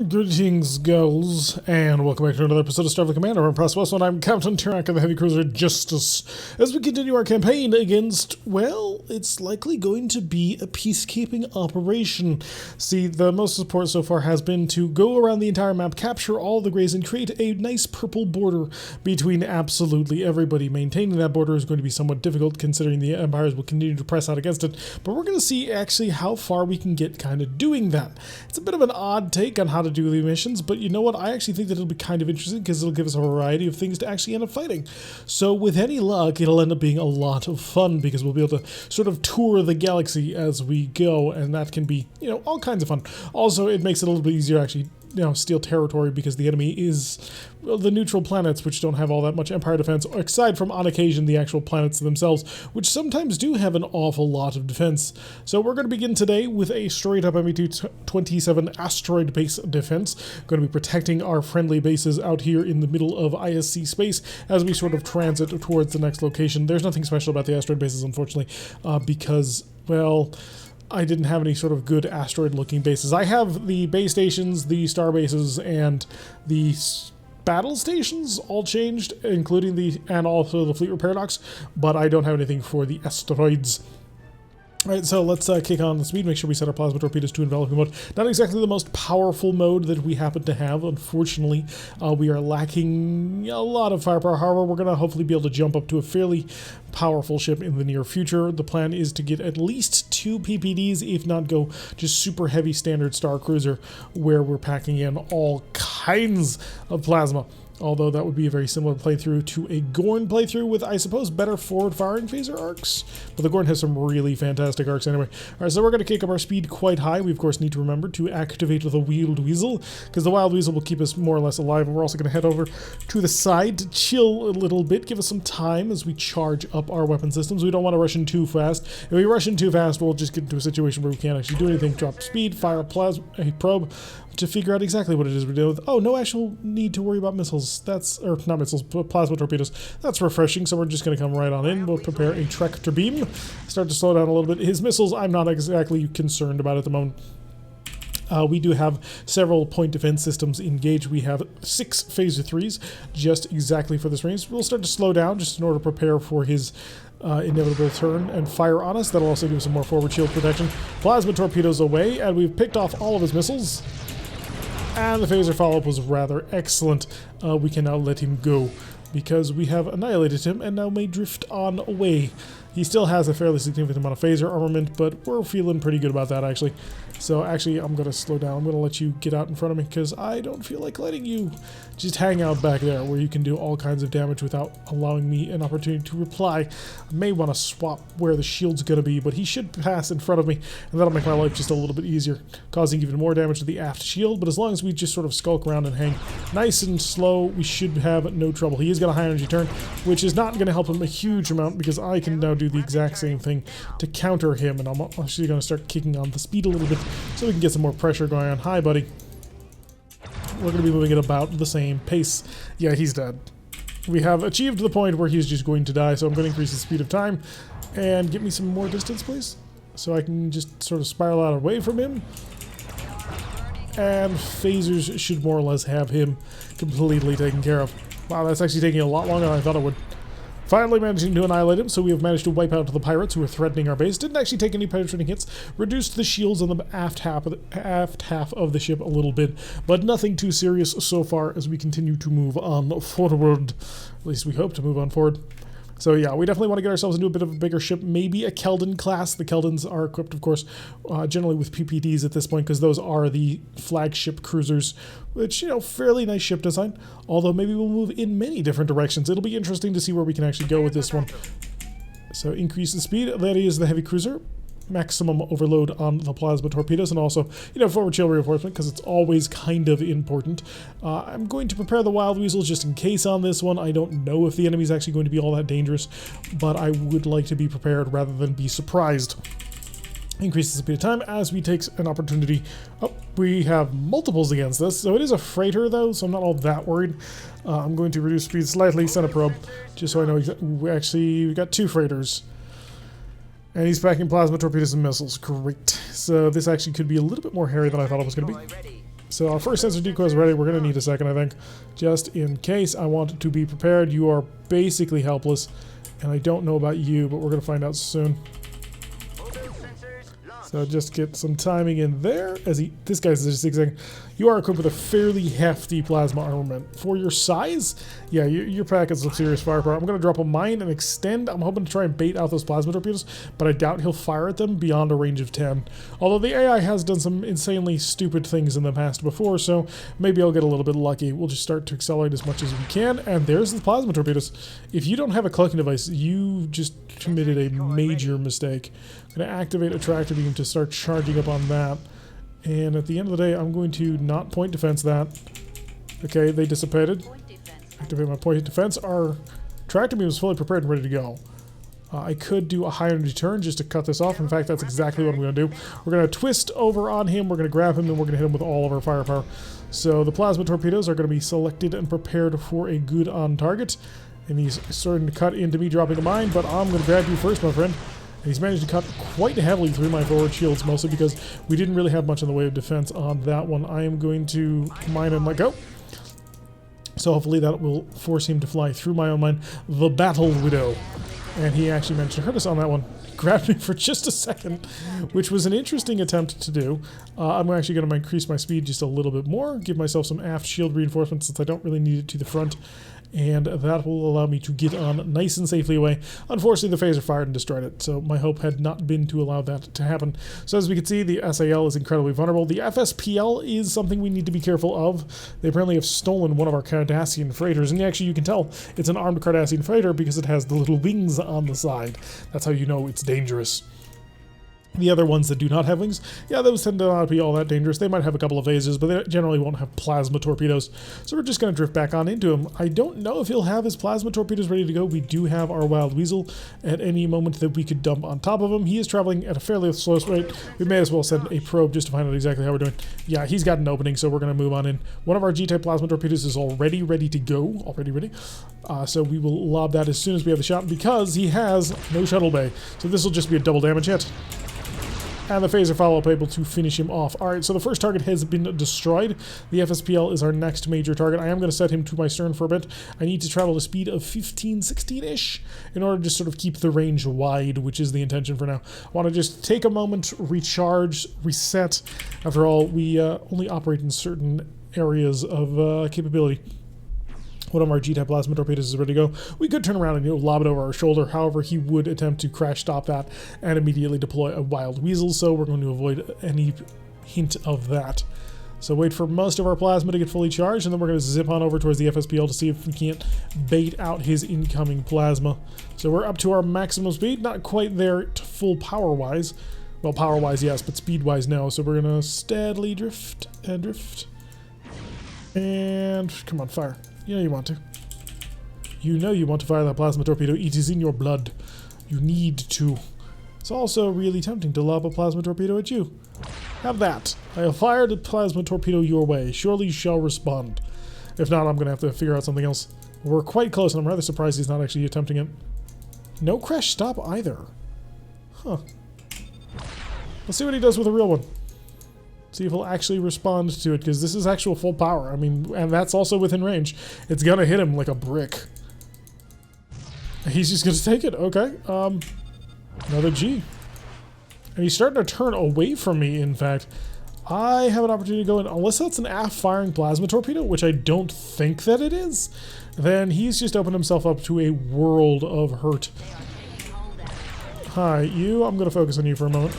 Greetings, girls, and welcome back to another episode of Starfleet Command. I'm Press West, and I'm Captain Tirak of the Heavy Cruiser Justice. As we continue our campaign against, well, it's likely going to be a peacekeeping operation. See, the most support so far has been to go around the entire map, capture all the grays, and create a nice purple border between absolutely everybody. Maintaining that border is going to be somewhat difficult, considering the Empires will continue to press out against it, but we're going to see actually how far we can get kind of doing that. It's a bit of an odd take on how to do the missions, but you know what? I actually think that it'll be kind of interesting because it'll give us a variety of things to actually end up fighting. So with any luck, it'll end up being a lot of fun because we'll be able to sort of tour the galaxy as we go, and that can be, you know, all kinds of fun. Also, it makes it a little bit easier to actually, you know, steal territory because the enemy is, well, the neutral planets, which don't have all that much Empire defense, aside from on occasion the actual planets themselves, which sometimes do have an awful lot of defense. So we're going to begin today with a straight up ME-227 asteroid base defense. Going to be protecting our friendly bases out here in the middle of ISC space as we sort of transit towards the next location. There's nothing special about the asteroid bases, unfortunately, because, well, I didn't have any sort of good asteroid-looking bases. I have the base stations, the star bases, and the battle stations all changed, including and also the fleet repair docks, but I don't have anything for the asteroids. Alright, so let's kick on the speed, make sure we set our plasma torpedoes to enveloping mode. Not exactly the most powerful mode that we happen to have, unfortunately. We are lacking a lot of firepower. However, we're going to hopefully be able to jump up to a fairly powerful ship in the near future. The plan is to get at least 2 PPDs, if not go just super heavy standard star cruiser, where we're packing in all kinds of plasma. Although that would be a very similar playthrough to a Gorn playthrough with, I suppose, better forward-firing phaser arcs. But the Gorn has some really fantastic arcs anyway. Alright, so we're going to kick up our speed quite high. We, of course, need to remember to activate the Wheeled Weasel, because the Wild Weasel will keep us more or less alive. And we're also going to head over to the side to chill a little bit, give us some time as we charge up our weapon systems. We don't want to rush in too fast. If we rush in too fast, we'll just get into a situation where we can't actually do anything. Drop speed, fire a probe to figure out exactly what it is we're dealing with. Oh, no actual need to worry about missiles. That's, or not missiles, but plasma torpedoes. That's refreshing, so we're just going to come right on in. We'll prepare a tractor beam. Start to slow down a little bit. His missiles, I'm not exactly concerned about at the moment. We do have several point defense systems engaged. We have 6 phaser 3s just exactly for this range. We'll start to slow down just in order to prepare for his inevitable turn and fire on us. That'll also give us some more forward shield protection. Plasma torpedoes away, and we've picked off all of his missiles. And the phaser follow-up was rather excellent. We can now let him go because we have annihilated him and now may drift on away. He still has a fairly significant amount of phaser armament, but we're feeling pretty good about that, actually. So actually, I'm going to slow down. I'm going to let you get out in front of me because I don't feel like letting you just hang out back there where you can do all kinds of damage without allowing me an opportunity to reply. I may want to swap where the shield's going to be, but he should pass in front of me, and that'll make my life just a little bit easier, causing even more damage to the aft shield. But as long as we just sort of skulk around and hang nice and slow, we should have no trouble. He is going to high energy turn, which is not going to help him a huge amount because I can now do the exact same thing to counter him, and I'm actually going to start kicking on the speed a little bit so we can get some more pressure going on. Hi, buddy. We're going to be moving at about the same pace. Yeah, he's dead. We have achieved the point where he's just going to die, so I'm going to increase the speed of time and get me some more distance, please, so I can just sort of spiral out away from him. And phasers should more or less have him completely taken care of. Wow, that's actually taking a lot longer than I thought it would. Finally managing to annihilate him, so we have managed to wipe out the pirates who were threatening our base. Didn't actually take any penetrating hits. Reduced the shields on the aft half of the ship a little bit, but nothing too serious so far as we continue to move on forward. At least we hope to move on forward. So yeah, we definitely want to get ourselves into a bit of a bigger ship, maybe a Keldan class. The Keldans are equipped, of course, generally with PPDs at this point, because those are the flagship cruisers, which, you know, fairly nice ship design. Although maybe we'll move in many different directions. It'll be interesting to see where we can actually go with this one. So increase the speed. That is the heavy cruiser. Maximum overload on the plasma torpedoes, and also, you know, forward shield reinforcement, because it's always kind of important. I'm going to prepare the Wild Weasel just in case on this one. I don't know if the enemy's actually going to be all that dangerous, but I would like to be prepared rather than be surprised. Increase the speed of time as we take an opportunity. Oh, we have multiples against this, so it is a freighter though, so I'm not all that worried. I'm going to reduce speed slightly, send a probe, just so I know exactly. We've got 2 freighters. And he's packing plasma torpedoes and missiles. Great. So this actually could be a little bit more hairy than I thought it was going to be. So our first sensor decoy is ready. We're going to need a second, I think, just in case. I want to be prepared. You are basically helpless, and I don't know about you, but we're going to find out soon. So just get some timing in there as this guy's just zigzagging. You are equipped with a fairly hefty plasma armament. For your size, yeah, you're packing some serious firepower. I'm going to drop a mine and extend. I'm hoping to try and bait out those plasma torpedoes, but I doubt he'll fire at them beyond a range of 10. Although the AI has done some insanely stupid things in the past before, so maybe I'll get a little bit lucky. We'll just start to accelerate as much as we can, and there's the plasma torpedoes. If you don't have a cloaking device, you just committed a major mistake. I'm going to activate a tractor beam to start charging up on that. And at the end of the day, I'm going to not point defense that. Okay, they dissipated. Activate my point defense. Our tractor beam is fully prepared and ready to go. I could do a high energy turn just to cut this off. In fact, that's exactly what I'm going to do. We're going to twist over on him. We're going to grab him, and we're going to hit him with all of our firepower. So the plasma torpedoes are going to be selected and prepared for a good on target. And he's starting to cut into me dropping a mine, but I'm going to grab you first, my friend. And he's managed to cut quite heavily through my forward shields, mostly because we didn't really have much in the way of defense on that one. I am going to mine and let go. So hopefully that will force him to fly through my own mine. The Battle Widow. And he actually managed to hurt us on that one. Grabbed me for just a second, which was an interesting attempt to do. I'm actually going to increase my speed just a little bit more, give myself some aft shield reinforcement since I don't really need it to the front. And that will allow me to get on nice and safely away. Unfortunately, the phaser fired and destroyed it, so my hope had not been to allow that to happen. So as we can see, the SAL is incredibly vulnerable. The FSPL is something we need to be careful of. They apparently have stolen one of our Cardassian freighters, and actually you can tell it's an armed Cardassian freighter because it has the little wings on the side. That's how you know it's dangerous. The other ones that do not have wings, yeah, those tend to not be all that dangerous. They might have a couple of phasers, but they generally won't have plasma torpedoes. So we're just going to drift back on into him. I don't know if he'll have his plasma torpedoes ready to go. We do have our Wild Weasel at any moment that we could dump on top of him. He is traveling at a fairly slow rate. We may as well send a probe just to find out exactly how we're doing. Yeah, he's got an opening, so we're going to move on in. One of our G-type plasma torpedoes is already ready to go. Already ready. So we will lob that as soon as we have the shot because he has no shuttle bay. So this will just be a double damage hit. And the phaser follow-up able to finish him off. Alright, so the first target has been destroyed. The FSPL is our next major target. I am going to set him to my stern for a bit. I need to travel at a speed of 15, 16-ish in order to sort of keep the range wide, which is the intention for now. I want to just take a moment, recharge, reset. After all, we only operate in certain areas of capability. One of our G-type plasma torpedoes is ready to go. We could turn around and lob it over our shoulder. However, he would attempt to crash stop that and immediately deploy a Wild Weasel, so we're going to avoid any hint of that. So wait for most of our plasma to get fully charged, and then we're going to zip on over towards the FSPL to see if we can't bait out his incoming plasma. So we're up to our maximum speed, not quite there to full power-wise. Well, power-wise, yes, but speed-wise, no. So we're going to steadily drift and drift. And come on, fire. You know you want to. You know you want to fire that plasma torpedo. It is in your blood. You need to. It's also really tempting to lob a plasma torpedo at you. Have that. I have fired a plasma torpedo your way. Surely you shall respond. If not, I'm going to have to figure out something else. We're quite close, and I'm rather surprised he's not actually attempting it. No crash stop either. Huh. Let's see what he does with a real one. See if he'll actually respond to it, because this is actual full power. I mean, and that's also within range. It's gonna hit him like a brick. He's just gonna take it. Okay. Another G. And he's starting to turn away from me, in fact. I have an opportunity to go in, unless that's an aft-firing plasma torpedo, which I don't think that it is, then he's just opened himself up to a world of hurt. Hi, you. I'm gonna focus on you for a moment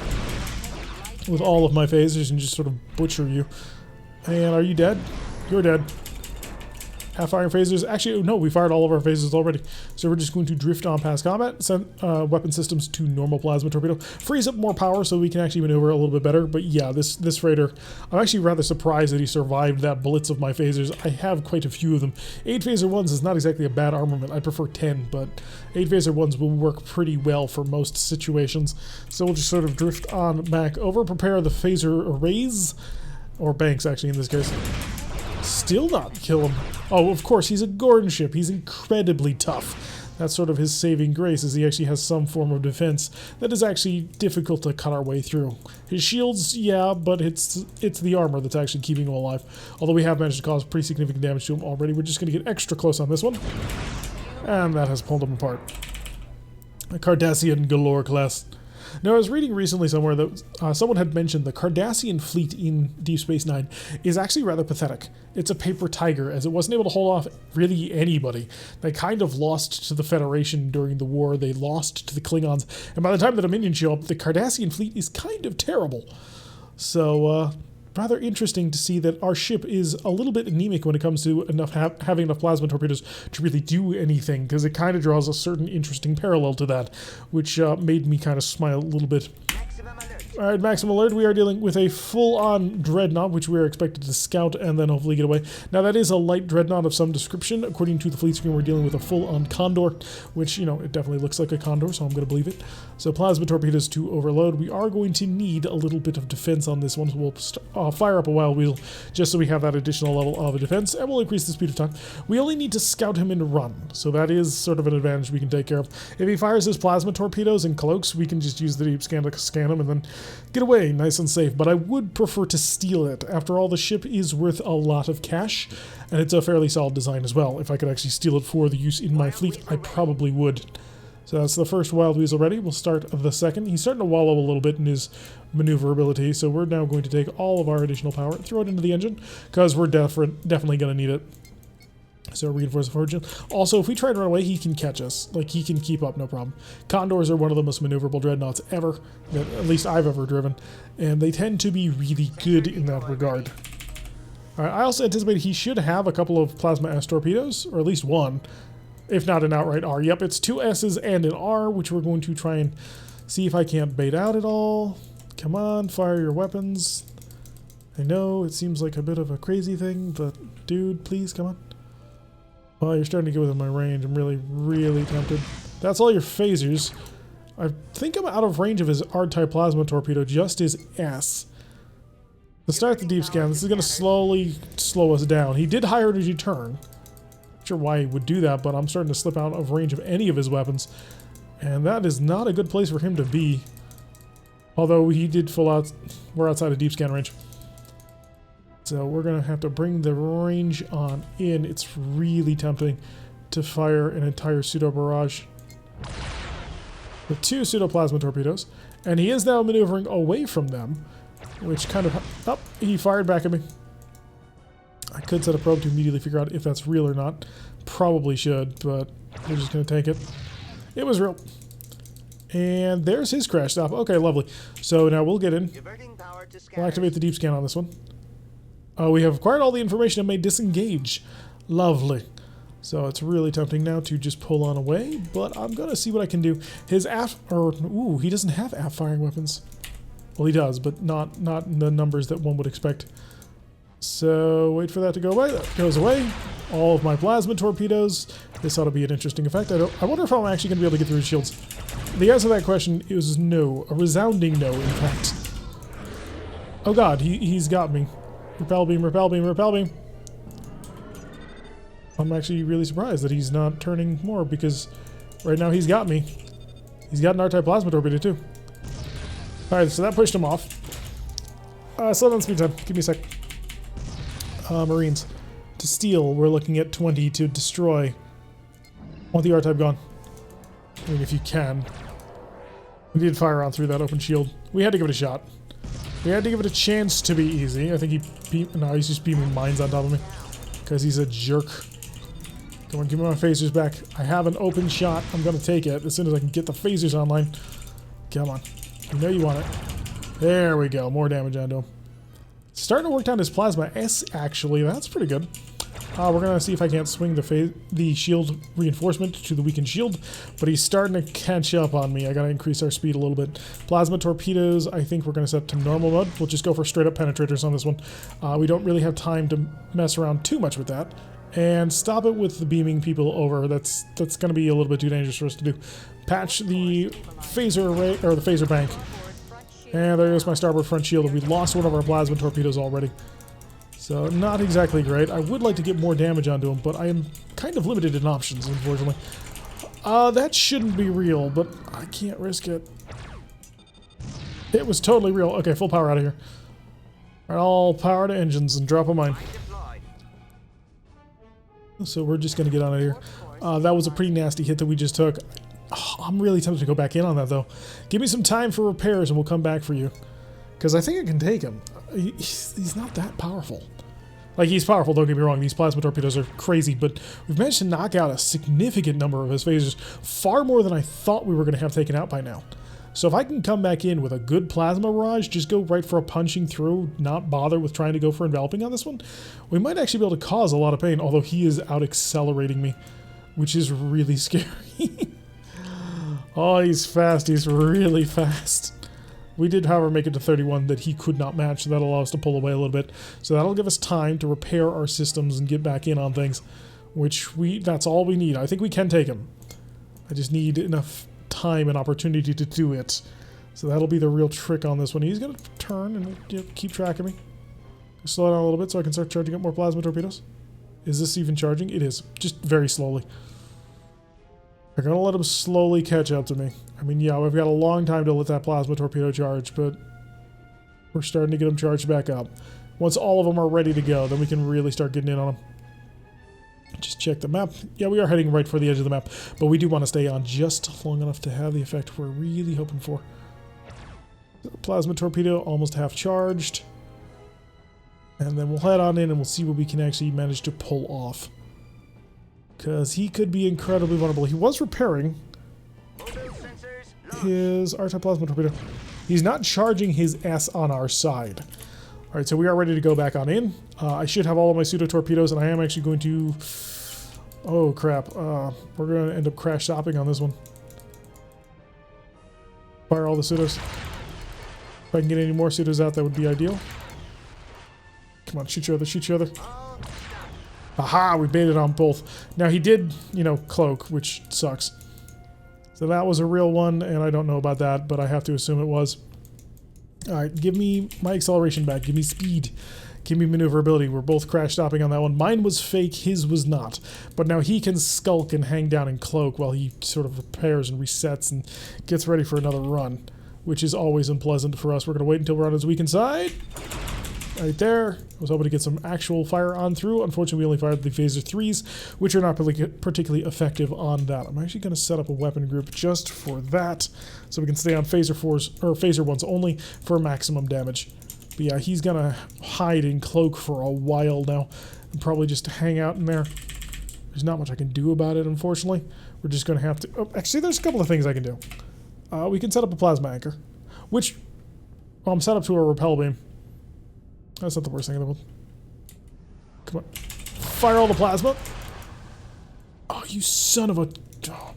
with all of my phasers and just sort of butcher you. And are you dead? You're dead. Half-firing phasers. Actually, no, we fired all of our phasers already. So we're just going to drift on past combat, send weapon systems to normal plasma torpedo. Frees up more power so we can actually maneuver a little bit better. But yeah, this freighter, I'm actually rather surprised that he survived that blitz of my phasers. I have quite a few of them. 8 phaser 1s is not exactly a bad armament. I prefer 10, but 8 phaser 1s will work pretty well for most situations. So we'll just sort of drift on back over, prepare the phaser arrays, or banks actually in this case. Still not kill him. Oh, of course, he's a Gordon ship. He's incredibly tough. That's sort of his saving grace, is he actually has some form of defense that is actually difficult to cut our way through. His shields, yeah, but it's the armor that's actually keeping him alive. Although we have managed to cause pretty significant damage to him already. We're just going to get extra close on this one. And that has pulled him apart. A Cardassian galore class. Now, I was reading recently somewhere that someone had mentioned the Cardassian fleet in Deep Space Nine is actually rather pathetic. It's a paper tiger, as it wasn't able to hold off really anybody. They kind of lost to the Federation during the war, they lost to the Klingons, and by the time the Dominion show up, the Cardassian fleet is kind of terrible. So, rather interesting to see that our ship is a little bit anemic when it comes to having enough plasma torpedoes to really do anything, because it kind of draws a certain interesting parallel to that, which made me kind of smile a little bit. Alright, maximum alert, we are dealing with a full-on dreadnought, which we are expected to scout and then hopefully get away. Now, that is a light dreadnought of some description. According to the fleet screen, we're dealing with a full-on Condor, which, you know, it definitely looks like a Condor, so I'm going to believe it. So, plasma torpedoes to overload. We are going to need a little bit of defense on this one, so we'll fire up a wild wheel just so we have that additional level of defense, and we'll increase the speed of time. We only need to scout him and run, so that is sort of an advantage we can take care of. If he fires his plasma torpedoes and cloaks, we can just use the deep scan to scan him and then get away nice and safe, but I would prefer to steal it. After all, the ship is worth a lot of cash, and it's a fairly solid design as well. If I could actually steal it for the use in my fleet, I probably would. So that's the first Wild Weasel ready. We'll start the second. He's starting to wallow a little bit in his maneuverability, so we're now going to take all of our additional power and throw it into the engine, because we're definitely going to need it. So reinforce the fortune. Also, if we try to run away, he can catch us. Like, he can keep up, no problem. Condors are one of the most maneuverable dreadnoughts ever, that at least I've ever driven, and they tend to be really good in that regard. Alright, I also anticipate he should have a couple of Plasma S torpedoes, or at least one, if not an outright R. Yep, it's 2 S's and an R, which we're going to try and see if I can't bait out at all. Come on, fire your weapons. I know it seems like a bit of a crazy thing, but dude, please, come on. Well, you're starting to get within my range. I'm really, really tempted. That's all your phasers. I think I'm out of range of his R-type plasma torpedo, just his S. To start the deep scan, this is going to slowly slow us down. He did higher energy turn. Not sure why he would do that, but I'm starting to slip out of range of any of his weapons. And that is not a good place for him to be. Although he did full out, we're outside of deep scan range. So we're going to have to bring the range on in. It's really tempting to fire an entire pseudo barrage with 2 pseudo plasma torpedoes. And he is now maneuvering away from them, which kind of... Oh, he fired back at me. I could set a probe to immediately figure out if that's real or not. Probably should, but we're just going to take it. It was real. And there's his crash stop. Okay, lovely. So now we'll get in. We'll activate the deep scan on this one. We have acquired all the information and may disengage. Lovely. So it's really tempting now to just pull on away, but I'm going to see what I can do. His ooh, he doesn't have aft firing weapons. Well, he does, but not in the numbers that one would expect. So wait for that to go away. That goes away. All of my plasma torpedoes. This ought to be an interesting effect. I wonder if I'm actually going to be able to get through his shields. The answer to that question is no. A resounding no, in fact. Oh god, he's got me. Repel beam, repel beam, repel beam. I'm actually really surprised that he's not turning more, because right now he's got me. He's got an R-type plasma torpedo too. Alright, so that pushed him off. Slow down speed time. Give me a sec. Marines. To steal, we're looking at 20. To destroy, I want the R-type gone. I mean, if you can. We did fire on through that open shield. We had to give it a shot. We had to give it a chance to be easy. I think he's just beaming mines on top of me, because he's a jerk. Come on, give me my phasers back. I have an open shot. I'm going to take it as soon as I can get the phasers online. Come on. You know you want it. There we go. More damage onto him. Starting to work down his plasma S, actually. That's pretty good. We're going to see if I can't swing the shield reinforcement to the weakened shield, but he's starting to catch up on me. I got to increase our speed a little bit. Plasma torpedoes, I think we're going to set to normal mode. We'll just go for straight up penetrators on this one. We don't really have time to mess around too much with that. And stop it with the beaming people over. That's going to be a little bit too dangerous for us to do. Patch the phaser array, or the phaser bank. And there goes my starboard front shield. We lost one of our plasma torpedoes already. So not exactly great. I would like to get more damage onto him, but I am kind of limited in options, unfortunately. That shouldn't be real, but I can't risk it. It was totally real. Okay, full power out of here. All right, all power to engines and drop a mine. So we're just going to get on it here. That was a pretty nasty hit that we just took. Oh, I'm really tempted to go back in on that, though. Give me some time for repairs and we'll come back for you. Because I think I can take him. He's not that powerful. Like, he's powerful, don't get me wrong. These plasma torpedoes are crazy, but we've managed to knock out a significant number of his phasers. Far more than I thought we were going to have taken out by now. So if I can come back in with a good plasma barrage, just go right for a punching through, not bother with trying to go for enveloping on this one, we might actually be able to cause a lot of pain, although he is out-accelerating me, which is really scary. Oh, he's fast. He's really fast. We did, however, make it to 31 that he could not match, so that'll allow us to pull away a little bit. So that'll give us time to repair our systems and get back in on things, which that's all we need. I think we can take him. I just need enough time and opportunity to do it. So that'll be the real trick on this one. He's going to turn and keep track of me. Slow down a little bit so I can start charging up more plasma torpedoes. Is this even charging? It is. Just very slowly. I'm going to let him slowly catch up to me. I mean, yeah, we've got a long time to let that plasma torpedo charge, but we're starting to get them charged back up. Once all of them are ready to go, then we can really start getting in on them. Just check the map. Yeah, we are heading right for the edge of the map, but we do want to stay on just long enough to have the effect we're really hoping for. Plasma torpedo almost half charged. And then we'll head on in and we'll see what we can actually manage to pull off. Because he could be incredibly vulnerable. He was repairing his R-type plasma torpedo. He's not charging his S on our side. Alright, so we are ready to go back on in. I should have all of my pseudo-torpedoes, and I am actually going to... Oh, crap. We're going to end up crash stopping on this one. Fire all the pseudos. If I can get any more pseudos out, that would be ideal. Come on, shoot each other, shoot each other. Aha, we baited on both. Now, he did, cloak, which sucks. So that was a real one, and I don't know about that, but I have to assume it was. Alright, give me my acceleration back. Give me speed. Give me maneuverability. We're both crash stopping on that one. Mine was fake, his was not. But now he can skulk and hang down and cloak while he sort of repairs and resets and gets ready for another run, which is always unpleasant for us. We're going to wait until we're on his weakened side. Right there. I was hoping to get some actual fire on through. Unfortunately, we only fired the phaser 3s, which are not particularly effective on that. I'm actually going to set up a weapon group just for that, so we can stay on phaser 4s or phaser 1s only for maximum damage. But yeah, he's going to hide in cloak for a while now and probably just hang out in there. There's not much I can do about it, unfortunately. We're just going to have to... Oh, actually, there's a couple of things I can do. We can set up a plasma anchor, which... Well, I'm set up to a repel beam. That's not the worst thing in the world. Come on. Fire all the plasma. Oh, you son of a... Oh.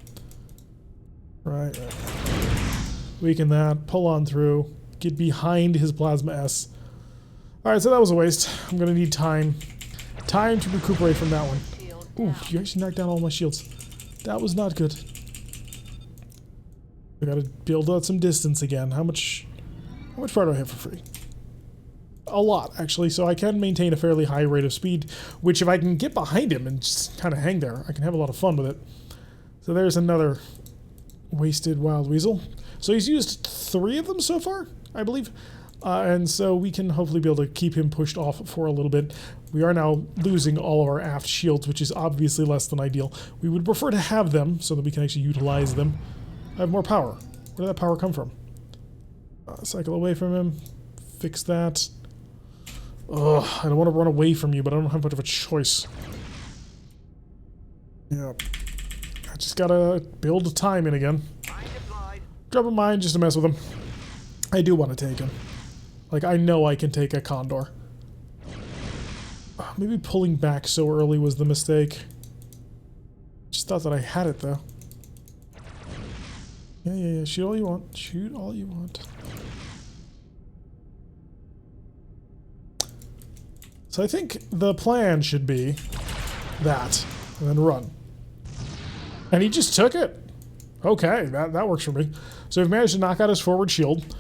Right. Weaken that. Pull on through. Get behind his plasma S. Alright, so that was a waste. I'm going to need time. Time to recuperate from that one. Ooh, you actually knocked down all my shields. That was not good. I got to build out some distance again. How much fire do I have for free? A lot, actually, so I can maintain a fairly high rate of speed, which if I can get behind him and just kind of hang there, I can have a lot of fun with it. So there's another wasted wild weasel. So he's used 3 of them so far, I believe, and so we can hopefully be able to keep him pushed off for a little bit. We are now losing all of our aft shields, which is obviously less than ideal. We would prefer to have them so that we can actually utilize them. I have more power. Where did that power come from? Cycle away from him. Fix that. Ugh, I don't want to run away from you, but I don't have much of a choice. Yeah. I just gotta build time in again. Drop a mine just to mess with him. I do want to take him. Like, I know I can take a Condor. Maybe pulling back so early was the mistake. Just thought that I had it, though. Yeah. Shoot all you want. Shoot all you want. So I think the plan should be that, and then run. And he just took it. Okay, that works for me. So we've managed to knock out his forward shield.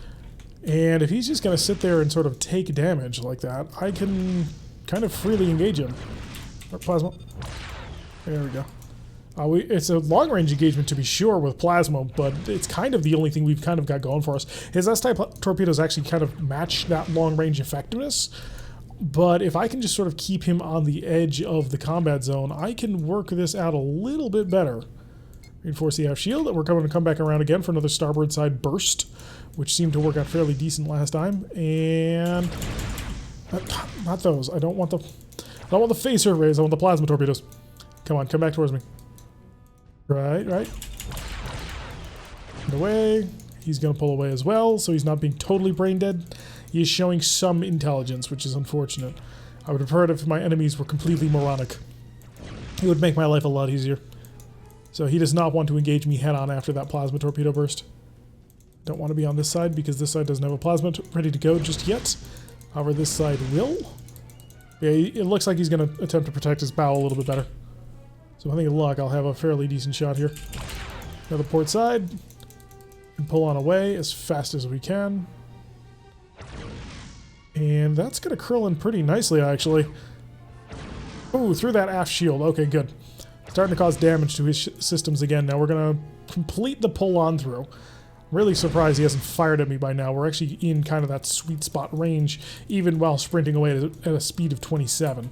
And if he's just going to sit there and sort of take damage like that, I can kind of freely engage him. Plasma. There we go. It's a long-range engagement to be sure with plasma, but it's kind of the only thing we've kind of got going for us. His S-type torpedoes actually kind of match that long-range effectiveness, but if I can just sort of keep him on the edge of the combat zone, I can work this out a little bit better. Reinforce the aft shield, and we're going to come back around again for another starboard side burst, which seemed to work out fairly decent last time. And not those. I don't want the phaser rays. I want the plasma torpedoes. Come on, come back towards me. Right. And away. He's going to pull away as well, so he's not being totally brain dead. He is showing some intelligence, which is unfortunate. I would prefer it if my enemies were completely moronic. It would make my life a lot easier. So he does not want to engage me head-on after that plasma torpedo burst. Don't want to be on this side because this side doesn't have a plasma ready to go just yet. However, this side will. Yeah, it looks like he's going to attempt to protect his bow a little bit better. So I think in luck, I'll have a fairly decent shot here. Another port side. And pull on away as fast as we can. And that's going to curl in pretty nicely, actually. Ooh, through that aft shield. Okay, good. Starting to cause damage to his systems again. Now we're going to complete the pull on through. Really surprised he hasn't fired at me by now. We're actually in kind of that sweet spot range, even while sprinting away at a speed of 27.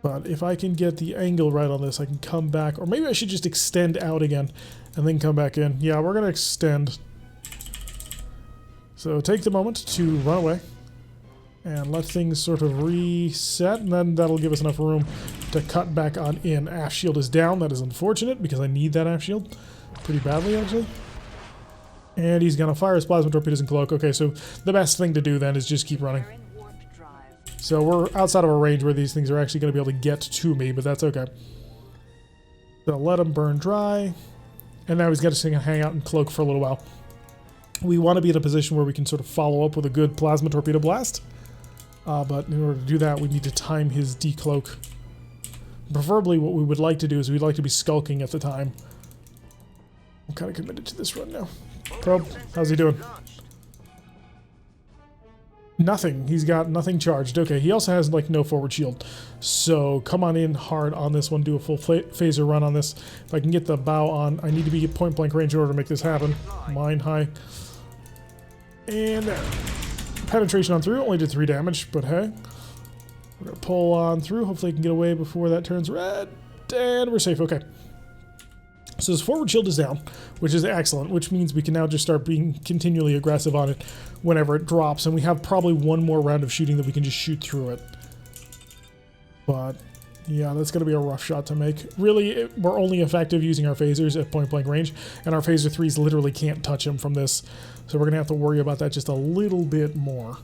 But if I can get the angle right on this, I can come back. Or maybe I should just extend out again and then come back in. Yeah, we're going to extend. So take the moment to run away and let things sort of reset, and then that'll give us enough room to cut back on in. Aft shield is down. That is unfortunate because I need that aft shield pretty badly, actually. And he's going to fire his plasma torpedoes and cloak. Okay, so the best thing to do then is just keep running. So we're outside of a range where these things are actually going to be able to get to me, but that's okay. So let him burn dry. And now he's got to hang out and cloak for a little while. We want to be in a position where we can sort of follow up with a good plasma torpedo blast. But in order to do that, we need to time his decloak. Preferably what we would like to do is we'd like to be skulking at the time. I'm kind of committed to this run now. Probe, how's he doing? Nothing. He's got nothing charged. Okay, he also has like no forward shield. So come on in hard on this one. Do a full phaser run on this. If I can get the bow on, I need to be at point blank range in order to make this happen. Mine high. And there. Penetration on through, only did 3 damage, but hey. We're going to pull on through, hopefully I can get away before that turns red, and we're safe, okay. So his forward shield is down, which is excellent, which means we can now just start being continually aggressive on it whenever it drops, and we have probably one more round of shooting that we can just shoot through it. But, yeah, that's going to be a rough shot to make. Really, we're only effective using our phasers at point-blank range, and our phaser 3s literally can't touch him from this. So we're going to have to worry about that just a little bit more.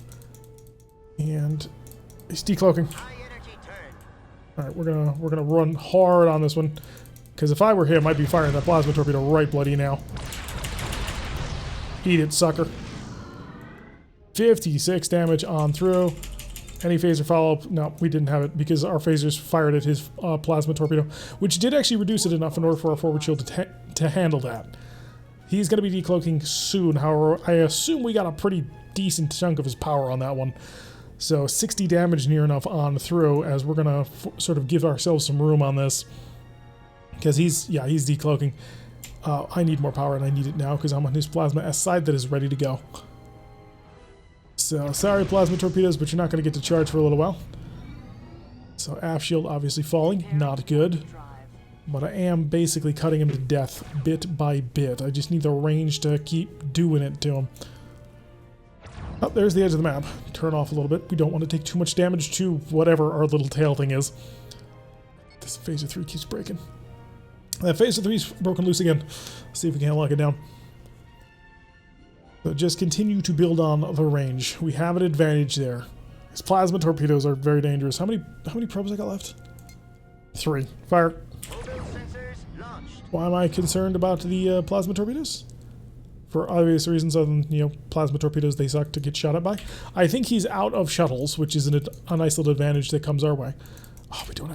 And he's decloaking. Alright, we're gonna run hard on this one. Because if I were him, I'd be firing that plasma torpedo right bloody now. Eat it, sucker. 56 damage on through. Any phaser follow-up? No, we didn't have it because our phasers fired at his plasma torpedo, which did actually reduce it enough in order for our forward shield to handle that. He's going to be decloaking soon, however, I assume we got a pretty decent chunk of his power on that one. So 60 damage near enough on through, as we're going to sort of give ourselves some room on this. Because he's decloaking. I need more power, and I need it now because I'm on his plasma S side that is ready to go. So, sorry plasma torpedoes, but you're not going to get to charge for a little while. So aft shield obviously falling, not good. But I am basically cutting him to death bit by bit. I just need the range to keep doing it to him. Oh, there's the edge of the map. Turn off a little bit. We don't want to take too much damage to whatever our little tail thing is. This phaser 3 keeps breaking. That phaser 3's broken loose again. Let's see if we can't lock it down. So just continue to build on the range. We have an advantage there. His plasma torpedoes are very dangerous. How many probes I got left? 3. Fire. Why am I concerned about the plasma torpedoes? For obvious reasons other than, you know, plasma torpedoes, they suck to get shot at by. I think he's out of shuttles, which is a nice little advantage that comes our way. Oh, we don't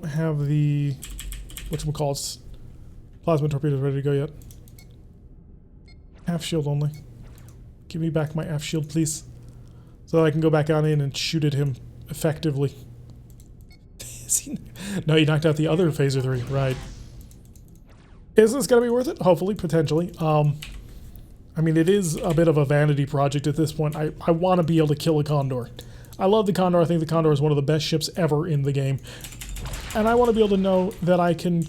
have the, whatchamacallit, plasma torpedoes ready to go yet. Half shield only. Give me back my half shield, please. So that I can go back on in and shoot at him effectively. No, he knocked out the other phaser 3, right. Is this going to be worth it? Hopefully, potentially. I mean, it is a bit of a vanity project at this point. I want to be able to kill a Condor. I love the Condor. I think the Condor is one of the best ships ever in the game. And I want to be able to know that I can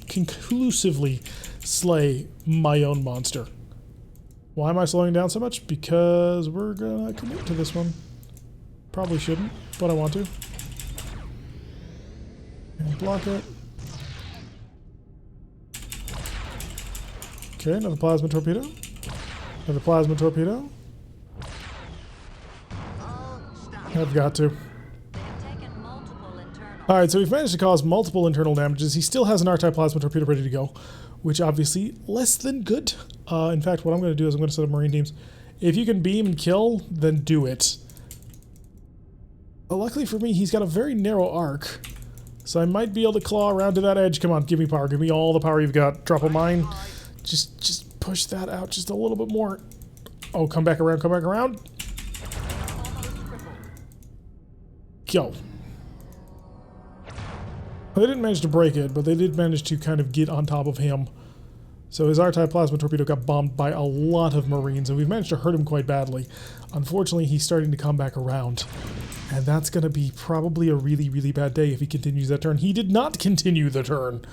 conclusively slay my own monster. Why am I slowing down so much? Because we're going to commit to this one. Probably shouldn't, but I want to. And block it. Okay, another plasma torpedo. Another plasma torpedo. I've got to. Alright, so we've managed to cause multiple internal damages. He still has an R-type plasma torpedo ready to go, which obviously less than good. In fact, what I'm going to do is I'm going to set up Marine teams. If you can beam and kill, then do it. But luckily for me, he's got a very narrow arc, so I might be able to claw around to that edge. Come on, give me power. Give me all the power you've got. Drop a mine. Just push that out just a little bit more. Oh, come back around, come back around. Go. They didn't manage to break it, but they did manage to kind of get on top of him. So his R-type plasma torpedo got bombed by a lot of Marines, and we've managed to hurt him quite badly. Unfortunately, he's starting to come back around. And that's going to be probably a really, really bad day if he continues that turn. He did not continue the turn.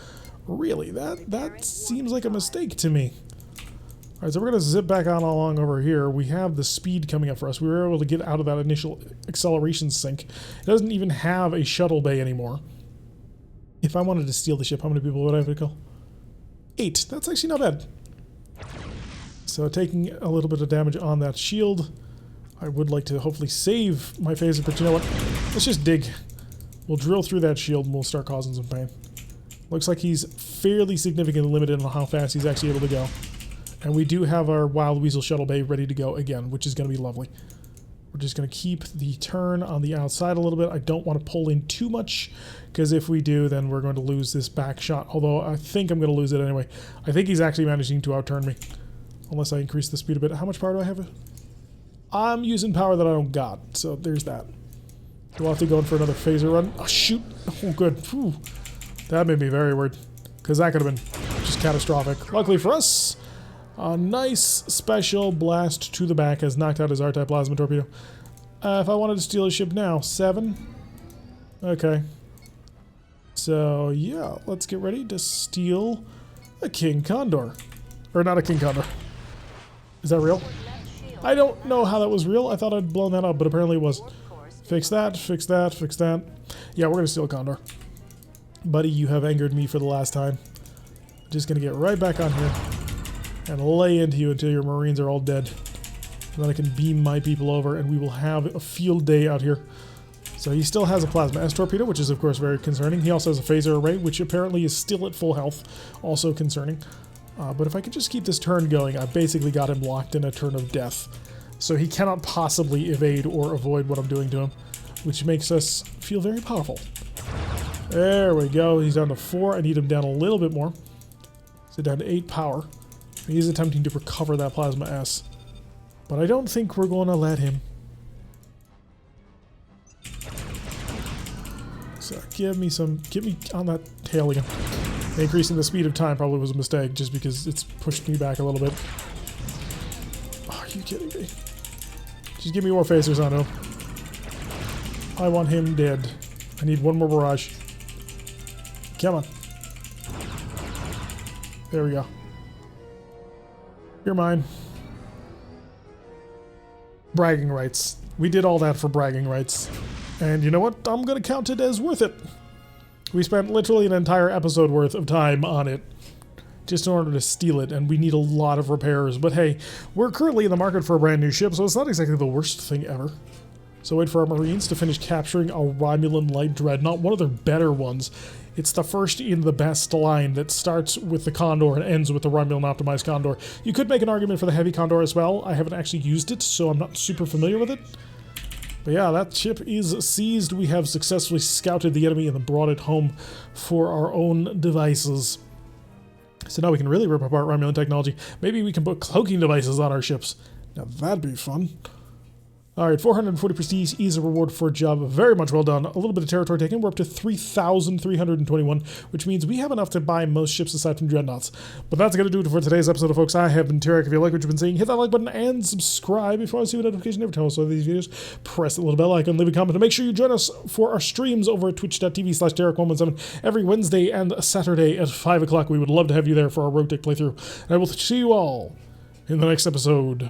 Really, that seems like a mistake to me. Alright, so we're going to zip back on along over here. We have the speed coming up for us. We were able to get out of that initial acceleration sink. It doesn't even have a shuttle bay anymore. If I wanted to steal the ship, how many people would I have to kill? 8. That's actually not bad. So taking a little bit of damage on that shield. I would like to hopefully save my phaser, but you know what? Let's just dig. We'll drill through that shield and we'll start causing some pain. Looks like he's fairly significantly limited on how fast he's actually able to go. And we do have our Wild Weasel shuttle bay ready to go again, which is going to be lovely. We're just going to keep the turn on the outside a little bit. I don't want to pull in too much, because if we do, then we're going to lose this back shot. Although I think I'm going to lose it anyway. I think he's actually managing to outturn me. Unless I increase the speed a bit. How much power do I have? I'm using power that I don't got, so there's that. We'll have to go in for another phaser run. Oh, shoot. Oh, good. Whew. That made me very worried, because that could have been just catastrophic. Luckily for us, a nice special blast to the back has knocked out his R-type plasma torpedo. If I wanted to steal his ship now, 7? Okay. So, yeah, let's get ready to steal a King Condor. Or not a King Condor. Is that real? I don't know how that was real. I thought I'd blown that up, but apparently it was. Fix that, fix that, fix that. Yeah, we're going to steal a Condor. Buddy, you have angered me for the last time. Just going to get right back on here and lay into you until your Marines are all dead. And then I can beam my people over and we will have a field day out here. So he still has a Plasma S torpedo, which is of course very concerning. He also has a phaser array, which apparently is still at full health, also concerning. But if I could just keep this turn going, I've basically got him locked in a turn of death. So he cannot possibly evade or avoid what I'm doing to him, which makes us feel very powerful. There we go. He's down to 4. I need him down a little bit more. So down to 8 power. He's attempting to recover that Plasma S. But I don't think we're going to let him. So give me on that tail again. Increasing the speed of time probably was a mistake just because it's pushed me back a little bit. Oh, are you kidding me? Just give me more phasers on him. I want him dead. I need one more barrage. Come on. There we go. You're mine. Bragging rights. We did all that for bragging rights. And you know what? I'm going to count it as worth it. We spent literally an entire episode worth of time on it just in order to steal it, and we need a lot of repairs. But hey, we're currently in the market for a brand new ship, so it's not exactly the worst thing ever. So wait for our Marines to finish capturing a Romulan Light Dreadnought, one of their better ones. It's the first in the best line that starts with the Condor and ends with the Romulan Optimized Condor. You could make an argument for the Heavy Condor as well. I haven't actually used it, so I'm not super familiar with it. But yeah, that ship is seized. We have successfully scouted the enemy and then brought it home for our own devices. So now we can really rip apart Romulan technology. Maybe we can put cloaking devices on our ships. Now that'd be fun. Alright, 440 prestige is a reward for a job very much well done. A little bit of territory taken. We're up to 3,321, which means we have enough to buy most ships aside from dreadnoughts. But that's going to do it for today's episode, folks. I have been Tarek. If you like what you've been seeing, hit that like button and subscribe. If you want to see a notification every time I post these videos, press the little bell icon, leave a comment, and make sure you join us for our streams over at twitch.tv/Tarek117 every Wednesday and Saturday at 5 o'clock. We would love to have you there for our Rogue Deck playthrough. And I will see you all in the next episode.